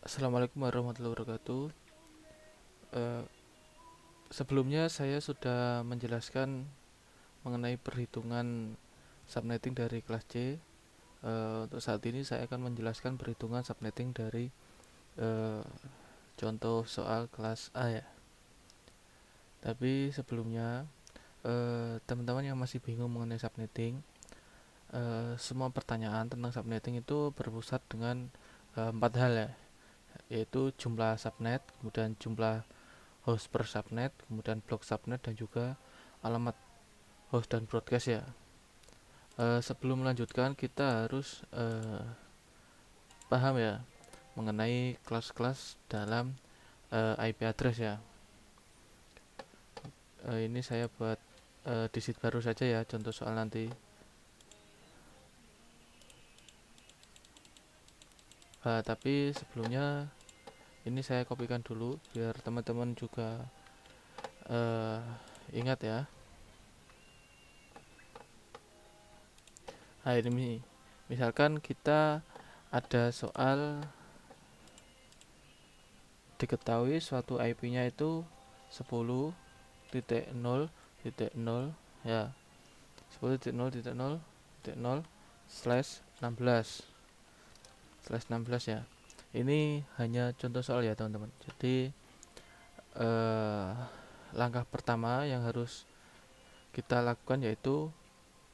Assalamualaikum warahmatullahi wabarakatuh. Eh, Sebelumnya saya sudah menjelaskan mengenai perhitungan subnetting dari kelas C. Untuk saat ini saya akan menjelaskan perhitungan subnetting dari eh, contoh soal kelas A ya. Tapi sebelumnya teman-teman yang masih bingung mengenai subnetting, semua pertanyaan tentang subnetting itu berpusat dengan empat hal ya, yaitu jumlah subnet, kemudian jumlah host per subnet, kemudian blok subnet, dan juga alamat host dan broadcast ya. Sebelum melanjutkan kita harus paham ya mengenai kelas-kelas dalam IP address ya. Ini saya buat disit baru saja ya, contoh soal nanti. Tapi sebelumnya ini saya kopikan dulu biar teman-teman juga uh, ingat ya. Nah ini misalkan kita ada soal diketahui suatu IP-nya itu 10.0.0 ya, 10.0.0/16 ya. Ini hanya contoh soal ya teman-teman. Jadi langkah pertama yang harus kita lakukan yaitu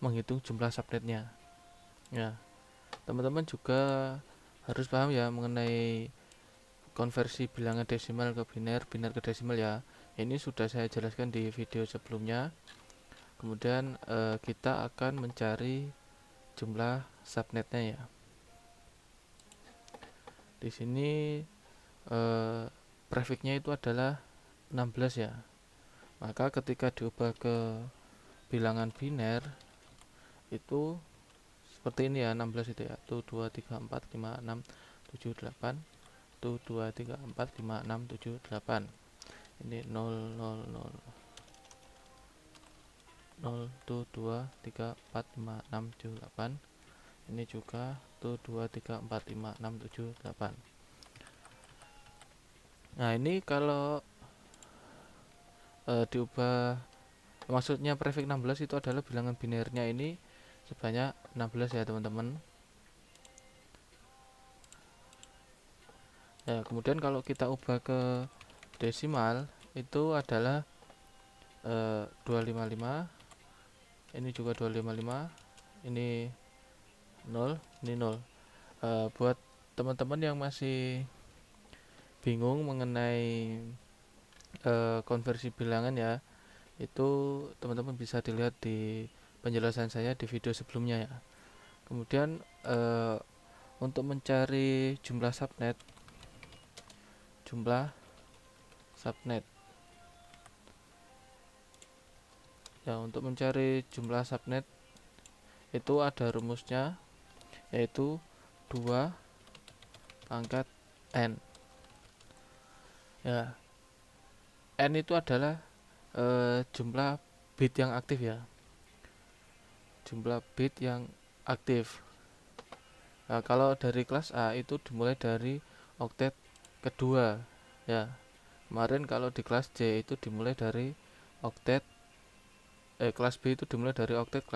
menghitung jumlah subnetnya ya. Teman-teman juga harus paham ya mengenai konversi bilangan desimal ke biner, biner ke desimal ya. Ini sudah saya jelaskan di video sebelumnya. Kemudian kita akan mencari jumlah subnetnya ya. Di sini prefixnya itu adalah 16 ya. Maka ketika diubah ke bilangan biner itu seperti ini ya, 16 itu ya. 1 2 3 4 5 6 7 8. 1 2 3 4 5 6 7 8. Ini 0 0 0 0 1 2 3 4 5 6 7 8. Ini juga 1 2 3 4 5 6 7 8. Nah, ini kalau diubah, maksudnya prefix 16 itu adalah bilangan binernya ini sebanyak 16 ya teman-teman. Ya, kemudian kalau kita ubah ke desimal itu adalah 255, ini juga 255, ini 0, ini 0. Buat teman-teman yang masih bingung mengenai konversi bilangan ya, itu teman-teman bisa dilihat di penjelasan saya di video sebelumnya ya. Kemudian untuk mencari jumlah subnet ya, untuk mencari jumlah subnet itu ada rumusnya, yaitu 2 pangkat n ya. N itu adalah jumlah bit yang aktif ya, jumlah bit yang aktif. Nah, kalau dari kelas A itu dimulai dari oktet kedua ya. Kemarin kalau di kelas C itu dimulai dari oktet kelas B itu dimulai dari oktet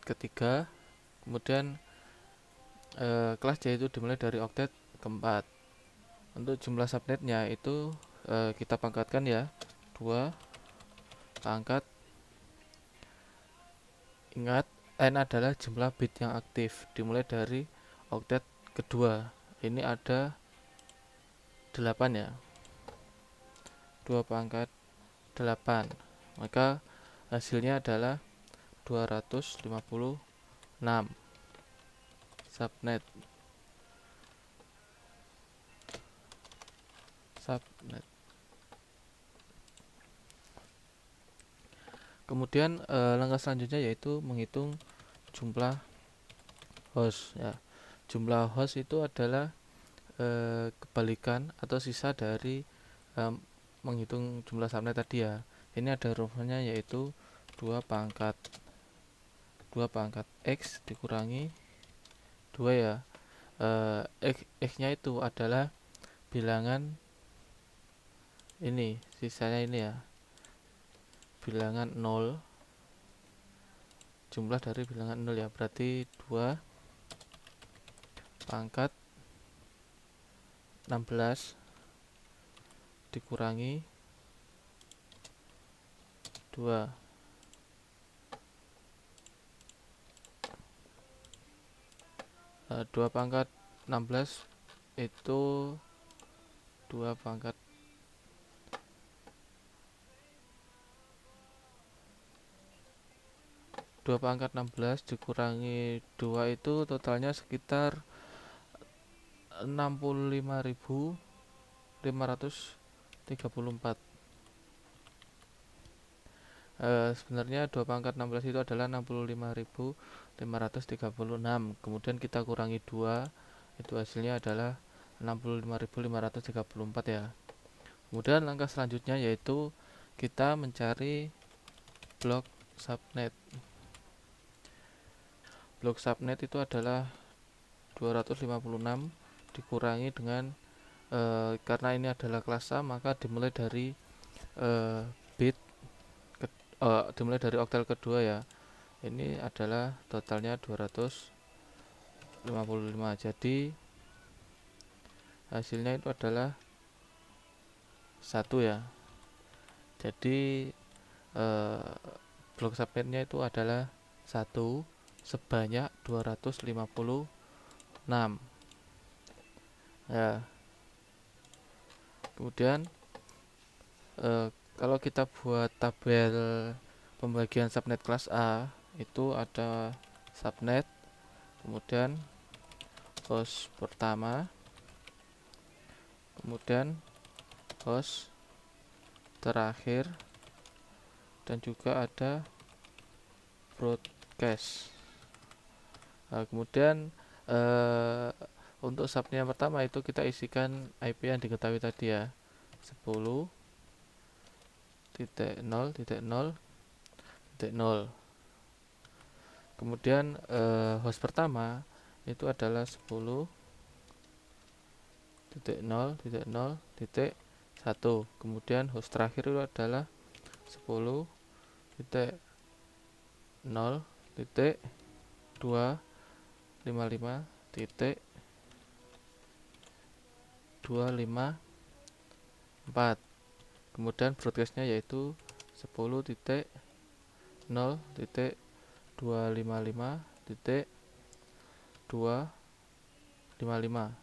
ketiga. Kemudian kelas C itu dimulai dari oktet keempat. Untuk jumlah subnetnya itu kita pangkatkan ya, 2 pangkat, ingat n adalah jumlah bit yang aktif dimulai dari oktet kedua. Ini ada 8 ya, 2 pangkat 8, maka hasilnya adalah 256 subnet. Kemudian langkah selanjutnya yaitu menghitung jumlah host ya. Jumlah host itu adalah kebalikan atau sisa dari menghitung jumlah subnet tadi ya. Ini ada rumusnya yaitu 2 pangkat X dikurangi 2 ya. X nya itu adalah bilangan ini, sisanya ini ya, bilangan 0, jumlah dari bilangan 0 ya, berarti 2 pangkat 16 dikurangi 2. 2 pangkat 16 itu 2 pangkat 16 dikurangi 2 itu totalnya sekitar 65.534. Sebenarnya 2 pangkat 16 itu adalah 65.536. Kemudian kita kurangi 2, itu hasilnya adalah 65.534 ya. Kemudian langkah selanjutnya yaitu kita mencari blok subnet. Blok subnet itu adalah 256 dikurangi dengan karena ini adalah kelas A, maka dimulai dari bit dimulai dari oktal kedua ya. Ini adalah totalnya 255. Jadi hasilnya itu adalah 1 ya. Jadi blok subnetnya itu adalah 1 sebanyak 256 ya. Kemudian kalau kita buat tabel pembagian subnet kelas A, itu ada subnet, kemudian host pertama, kemudian host terakhir, dan juga ada broadcast. Nah, kemudian untuk subnet yang pertama itu kita isikan IP yang diketahui tadi ya, 10.0.0.0. Kemudian host pertama itu adalah 10.0.0.1. Kemudian host terakhir itu adalah 10.0.255.254. Kemudian broadcastnya yaitu 10.0.255.255.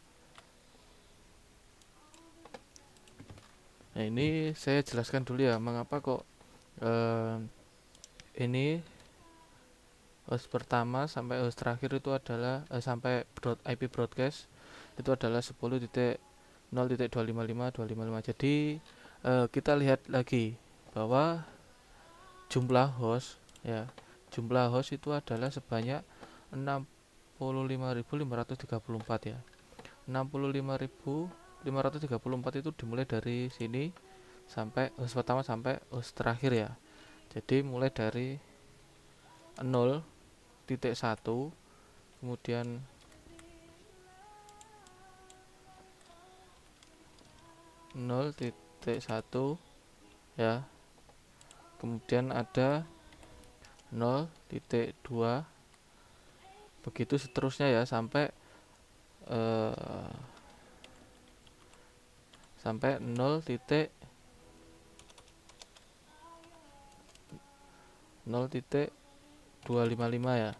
Nah, ini saya jelaskan dulu ya, mengapa kok ini host pertama sampai host terakhir itu adalah sampai IP broadcast itu adalah 10.0.255.255. Jadi kita lihat lagi bahwa jumlah host ya, jumlah host itu adalah sebanyak 65.534 ya. 65.534 itu dimulai dari sini sampai host pertama sampai host terakhir ya. Jadi mulai dari 0.1, kemudian 0.1 ya, kemudian ada 0.2, begitu seterusnya ya, sampai 0.255 ya.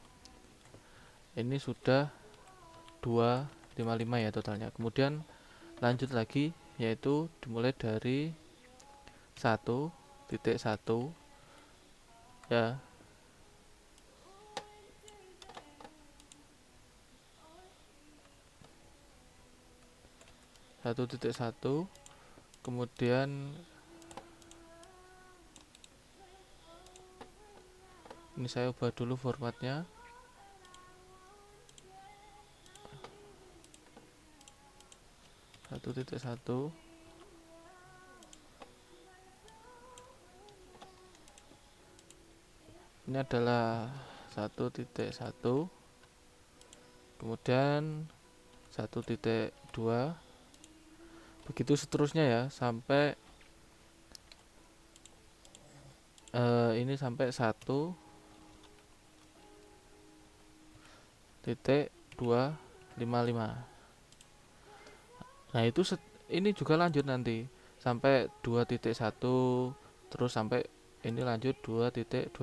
Ini sudah 255 ya totalnya. Kemudian lanjut lagi, yaitu dimulai dari 1.1 ya, 1.1. Kemudian ini saya ubah dulu formatnya. 1.1. Ini adalah 1.1. Kemudian 1.2, begitu seterusnya ya, sampai ini sampai 1.255. Nah itu ini juga lanjut nanti sampai 2.1, terus sampai ini lanjut 2.255,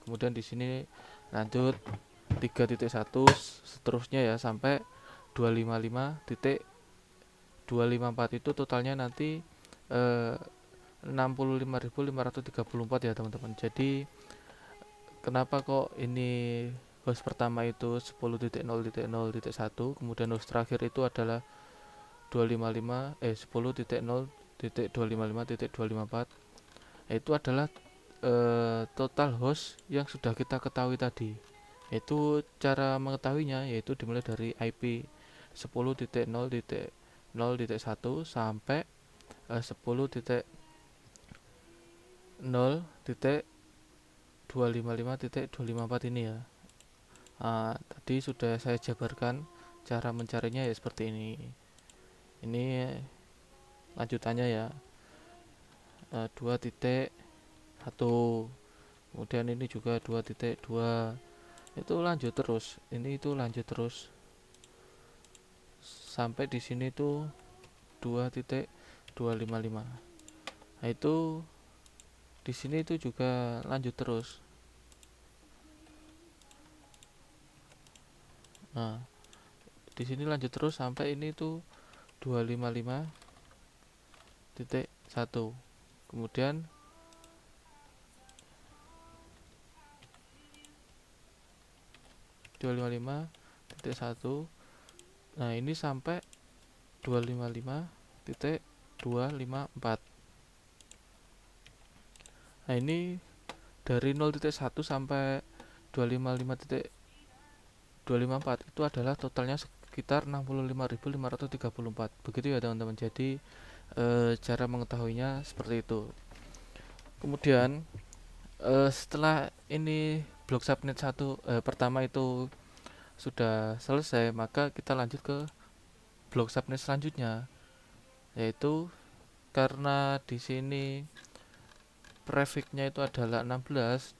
kemudian di sini lanjut 3.1, seterusnya ya sampai 255.254. Itu totalnya nanti 65.534 ya teman-teman. Jadi kenapa kok ini host pertama itu 10.0.0.1, kemudian host terakhir itu adalah 10.255.254. Itu adalah total host yang sudah kita ketahui tadi. Itu cara mengetahuinya yaitu dimulai dari IP 10.0.0.1 sampai 10.0.255.254 ini ya. Tadi sudah saya jabarkan cara mencarinya ya seperti ini. Ini lanjutannya ya, 2.1, kemudian ini juga 2.2, itu lanjut terus, ini itu lanjut terus sampai di sini tuh 2.255. Nah itu di sini itu juga lanjut terus. Nah di sini lanjut terus sampai ini tuh 255.1, kemudian .1. Nah ini sampai 255.254. Nah ini dari 0.1 sampai 255.254 itu adalah totalnya sekitar 65.534. Begitu ya teman-teman. Jadi cara mengetahuinya seperti itu. Kemudian setelah ini blok subnet pertama itu sudah selesai, maka kita lanjut ke blok subnet selanjutnya, yaitu karena di sini prefixnya itu adalah 16,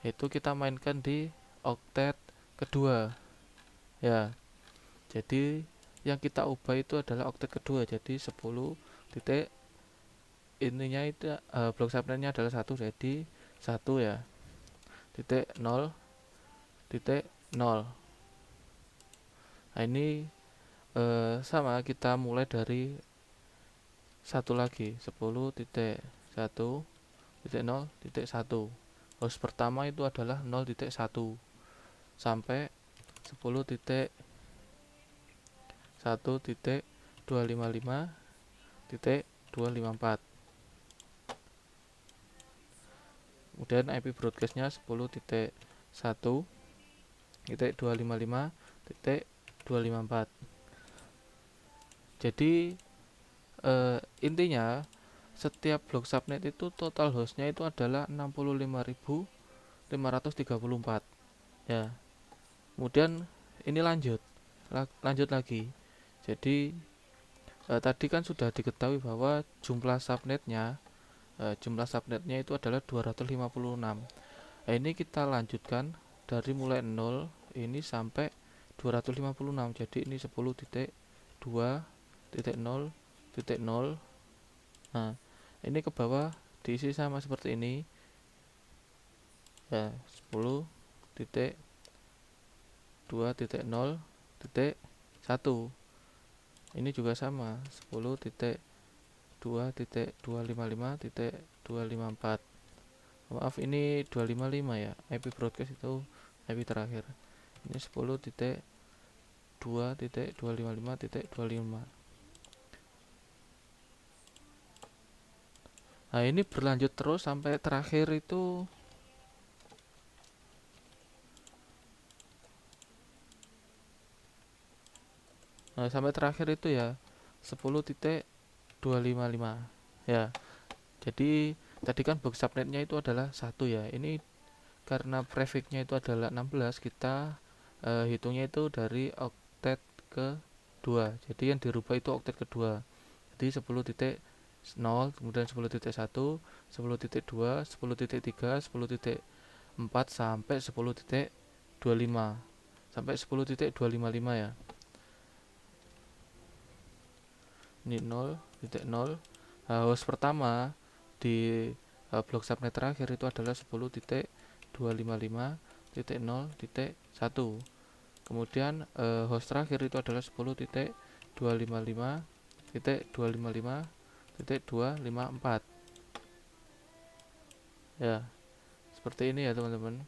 yaitu kita mainkan di oktet kedua ya. Jadi yang kita ubah itu adalah oktet kedua, jadi 10 titik ininya itu blok subnetnya adalah 1, jadi 1 ya, titik 0 titik 0. Nah ini sama, kita mulai dari satu lagi, 10.1.0.1. Host pertama itu adalah 0.1 sampai 10.1.255.254. Kemudian IP broadcastnya 10.1.255.254. Jadi intinya setiap blok subnet itu total hostnya itu adalah 65.534 ya. Kemudian ini lanjut lagi. Jadi tadi kan sudah diketahui bahwa jumlah subnetnya itu adalah 256. Nah, ini kita lanjutkan dari mulai 0 ini sampai 256. Jadi ini 10.2.0.0. Nah ini ke bawah diisi sama seperti ini ya, 10.2.0.1. ini juga sama, 10.2.255.254. maaf ini 255 ya, IP broadcast itu IP terakhir. Ini 10.2.255.25. Nah ini berlanjut terus sampai terakhir itu sampai terakhir itu ya 10.255 ya. Jadi tadi kan box subnetnya itu adalah 1 ya. Ini karena prefixnya itu adalah 16, kita hitungnya itu dari oktet ke kedua. Jadi yang dirubah itu oktet kedua. Jadi 10.0, kemudian 10.1, 10.2, 10.3, 10.4 sampai 10.25. Sampai 10.255 ya. Ini 0.0. Host pertama di blok subnet terakhir itu adalah 10.255.0.1. Kemudian host terakhir itu adalah 10.255.255.254. Ya, seperti ini ya teman-teman.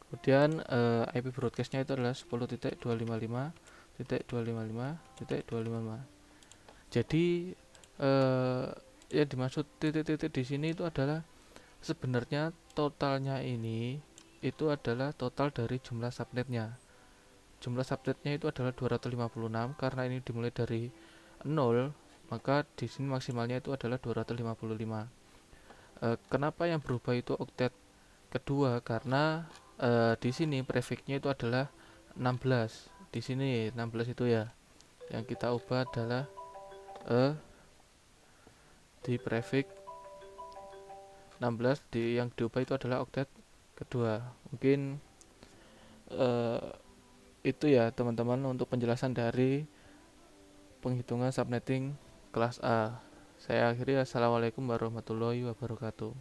Kemudian IP broadcastnya itu adalah 10.255.255.255. Jadi yang dimaksud titik-titik di sini itu adalah sebenarnya totalnya ini itu adalah total dari jumlah subnetnya. Jumlah subnetnya itu adalah 256, karena ini dimulai dari 0, maka di sini maksimalnya itu adalah 255. Kenapa yang berubah itu oktet kedua? Karena di sini prefixnya itu adalah 16. Di sini 16 itu ya. Yang kita ubah adalah di prefix 16, yang diubah itu adalah oktet kedua. Mungkin itu ya teman-teman untuk penjelasan dari penghitungan subnetting kelas A. Saya akhiri, assalamualaikum warahmatullahi wabarakatuh.